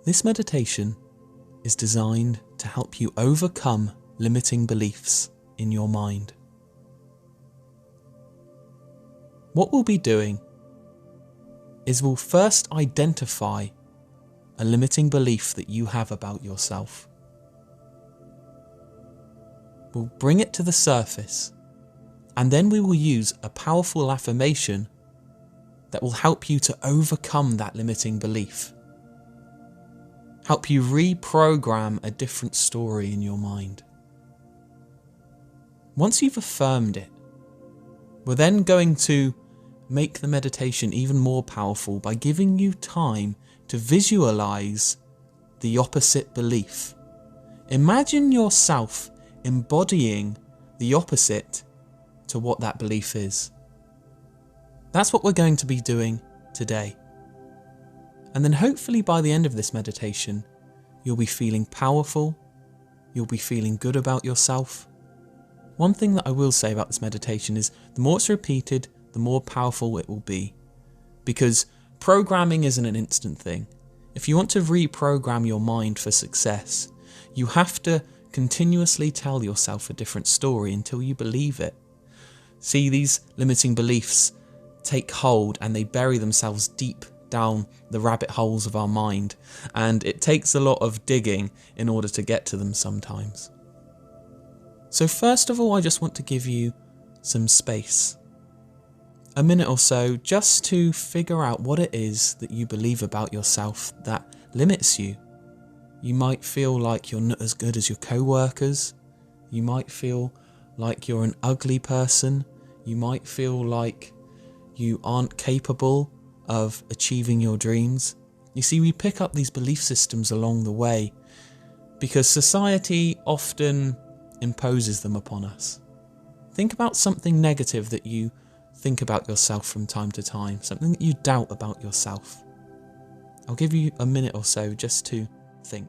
This meditation is designed to help you overcome limiting beliefs in your mind. What we'll be doing is we'll first identify a limiting belief that you have about yourself. We'll bring it to the surface, and then we will use a powerful affirmation that will help you to overcome that limiting belief. Help you reprogram a different story in your mind. Once you've affirmed it, we're then going to make the meditation even more powerful by giving you time to visualize the opposite belief. Imagine yourself embodying the opposite to what that belief is. That's what we're going to be doing today. And then hopefully by the end of this meditation, you'll be feeling powerful, you'll be feeling good about yourself. One thing that I will say about this meditation is the more it's repeated, the more powerful it will be. Because programming isn't an instant thing. If you want to reprogram your mind for success, you have to continuously tell yourself a different story until you believe it. See, these limiting beliefs take hold and they bury themselves deep down the rabbit holes of our mind, and it takes a lot of digging in order to get to them sometimes. So first of all, I just want to give you some space. A minute or so just to figure out what it is that you believe about yourself that limits you. You might feel like you're not as good as your co-workers. You might feel like you're an ugly person. You might feel like you aren't capable of achieving your dreams. You see, we pick up these belief systems along the way because society often imposes them upon us. Think about something negative that you think about yourself from time to time, something that you doubt about yourself. I'll give you a minute or so just to think.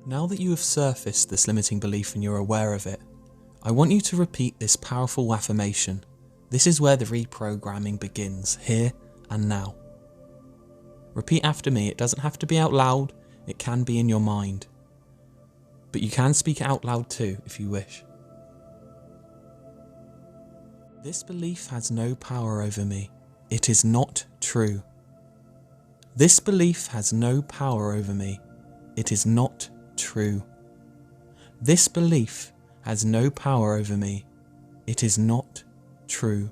Now that you have surfaced this limiting belief and you're aware of it, I want you to repeat this powerful affirmation. This is where the reprogramming begins, here and now. Repeat after me. It doesn't have to be out loud, it can be in your mind. But you can speak it out loud too, if you wish. This belief has no power over me. It is not true. This belief has no power over me. It is not true. This belief has no power over me. It is not true.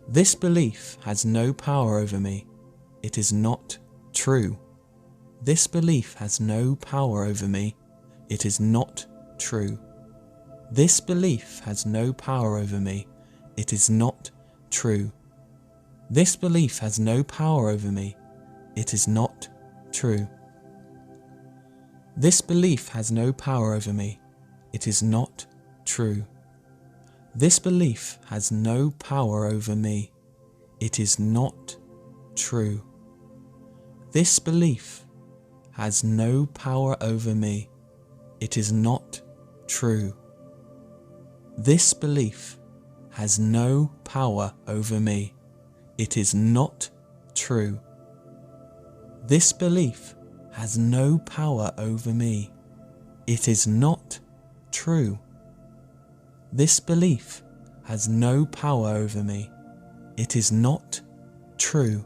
This belief has no power over me. It is not true. This belief has no power over me. It is not true. This belief has no power over me. It is not true. This belief has no power over me. It is not true. This belief has no power over me. It is not true. This belief has no power over me. It is not true. This belief has no power over me. It is not true. This belief has no power over me. It is not true. This belief has no power over me. It is not true. This belief has no power over me. It is not true.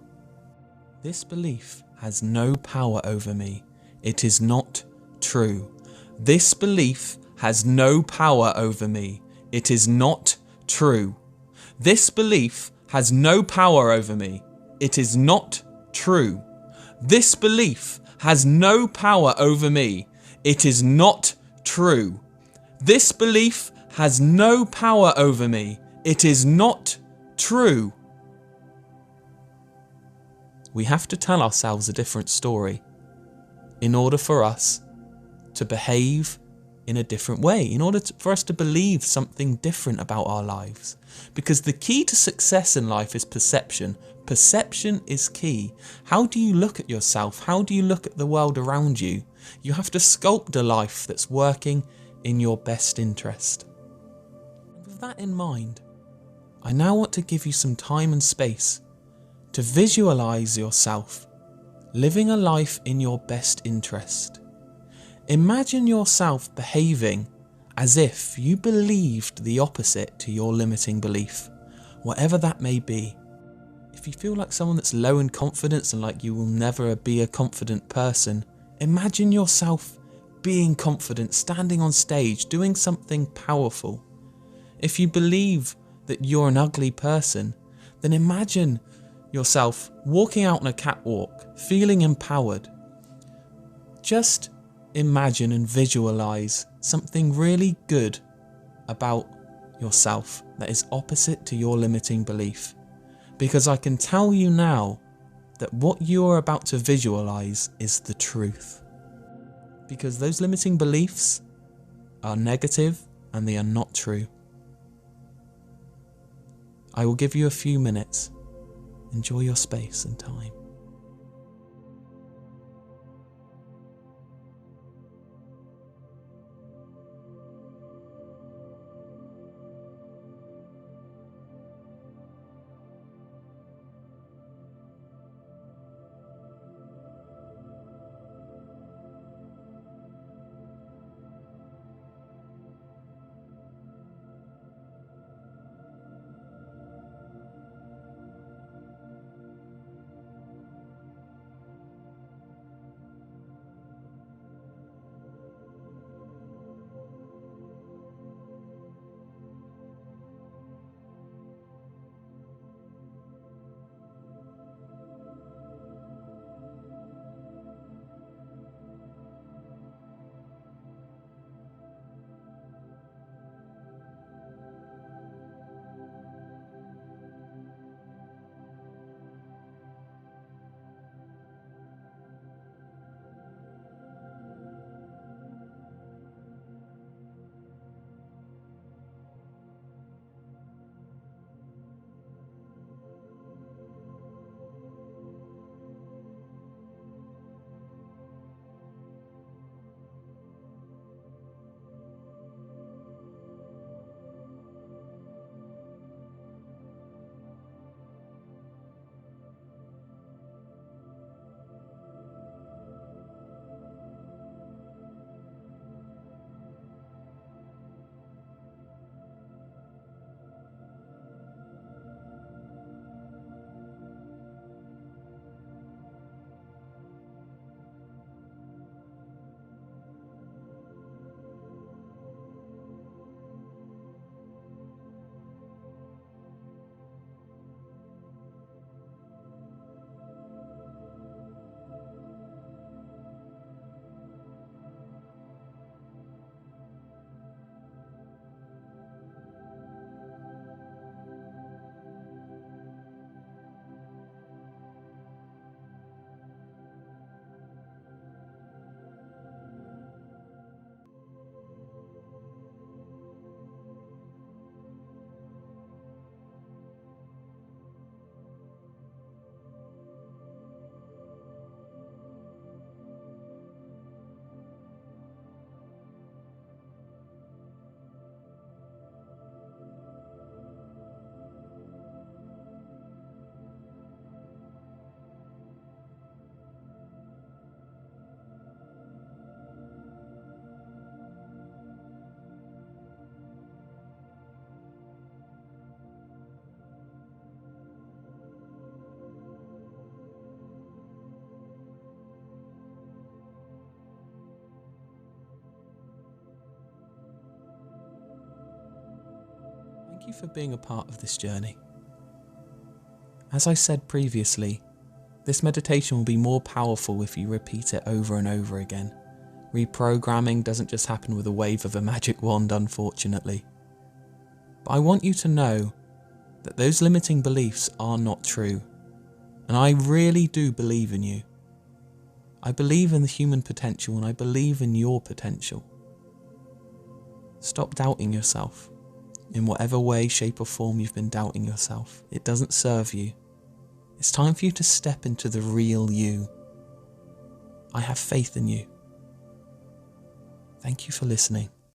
This belief has no power over me. It is not true. This belief has no power over me. It is not true. This belief has no power over me. It is not true. This belief has no power over me. It is not true. This belief has no power over me. It is not true. We have to tell ourselves a different story in order for us to behave in a different way, in order for us to believe something different about our lives. Because the key to success in life is perception. Perception is key. How do you look at yourself? How do you look at the world around you? You have to sculpt a life that's working in your best interest. With that in mind, I now want to give you some time and space to visualize yourself living a life in your best interest. Imagine yourself behaving as if you believed the opposite to your limiting belief, whatever that may be. If you feel like someone that's low in confidence and like you will never be a confident person, imagine yourself being confident, standing on stage, doing something powerful. If you believe that you're an ugly person, then imagine yourself walking out on a catwalk, feeling empowered. Just imagine and visualize something really good about yourself that is opposite to your limiting belief. Because I can tell you now that what you're about to visualize is the truth. Because those limiting beliefs are negative and they are not true. I will give you a few minutes. Enjoy your space and time. thank you for being a part of this journey. As I said previously, this meditation will be more powerful if you repeat it over and over again. Reprogramming doesn't just happen with a wave of a magic wand, unfortunately. But I want you to know that those limiting beliefs are not true. And I really do believe in you. I believe in the human potential, and I believe in your potential. Stop doubting yourself. In whatever way, shape or form you've been doubting yourself. It doesn't serve you. It's time for you to step into the real you. I have faith in you. Thank you for listening.